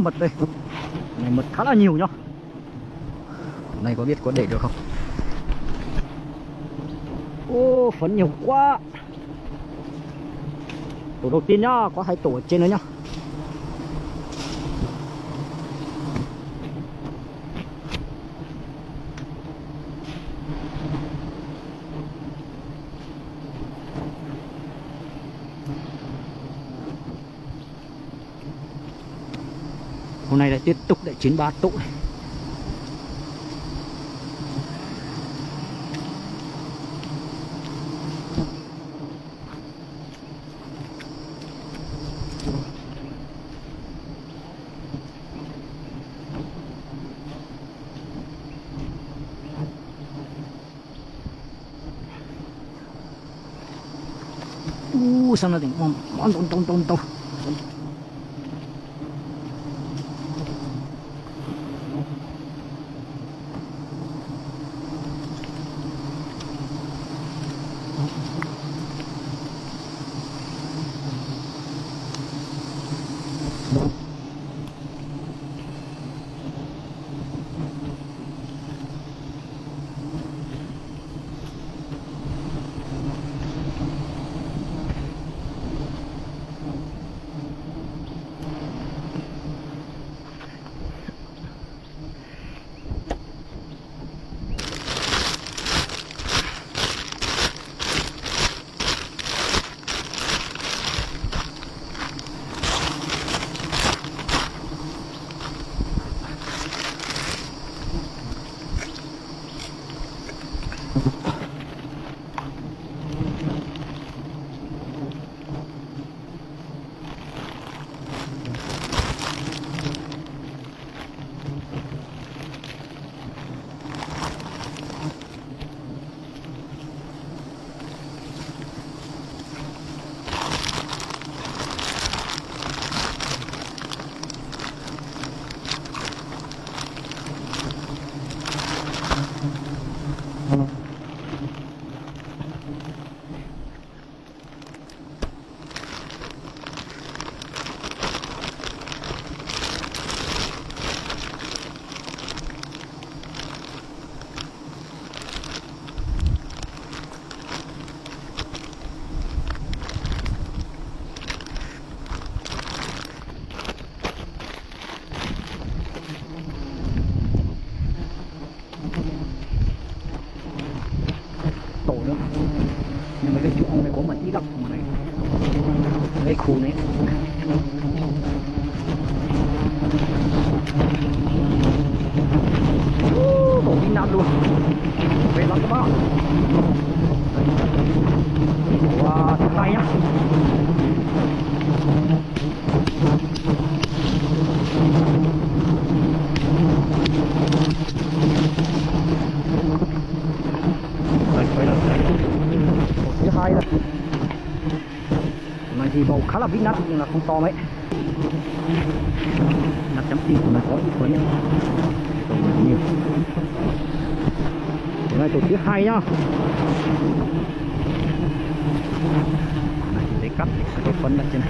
Mật đây. Này mật khá là nhiều nhá. Này có biết có để được không? Ô, phấn nhiều quá. Tổ đầu tiên nhá, có 2 tổ ở trên nữa nhá. Hôm nay lại tiếp tục lại 93 tụ này. Sao nó tỉnh món tông. Nhưng mà cái chỗ này có mật ít lắm mà này. Cái khu này tổ Vinh Nam luôn. Về lắm các bạn. Wow, thật hay nhá. Thứ hai là này thì bầu khá là vít nát nhưng là không to mấy. Nát chấm tỉ của nó có ít phấn nhiều. Đây tổ thứ hai nhá. Này để cắt cái phấn ở trên này.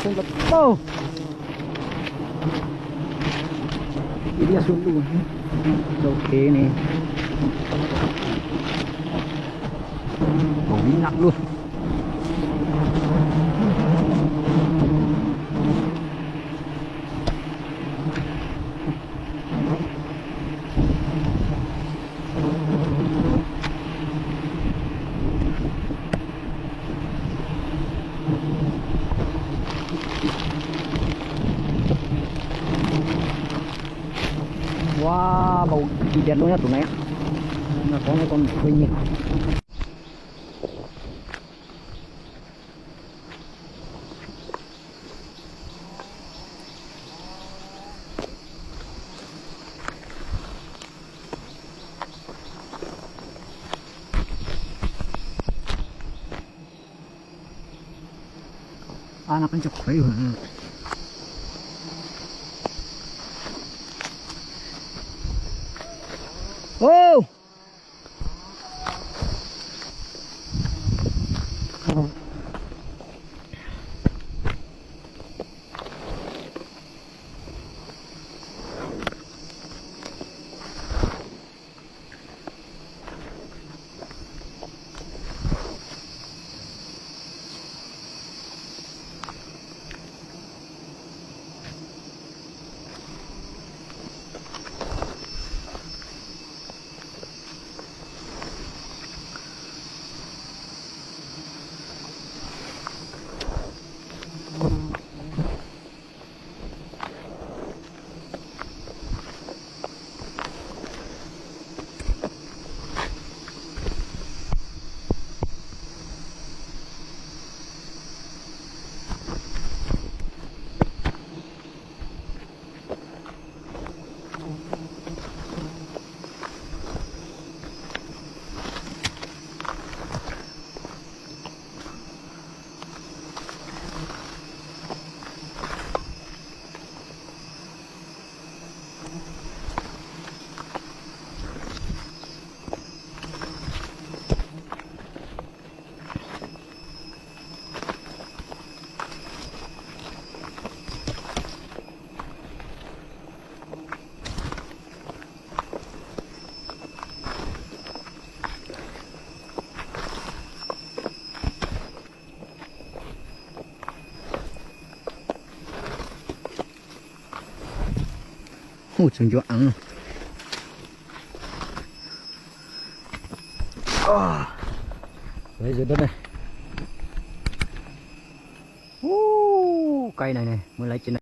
Không gặp đâu. Đi đi xuống luôn. Ok nè. Cổ bí nặng luôn. Wow, bầu chi đẹp luôn nhá tụi này á. Nó có mấy con hơi nhiều. Anak kencok kayu. Oh. Trường cho ăn. Đấy dưới đất này. Cây này này mới lấy trên này.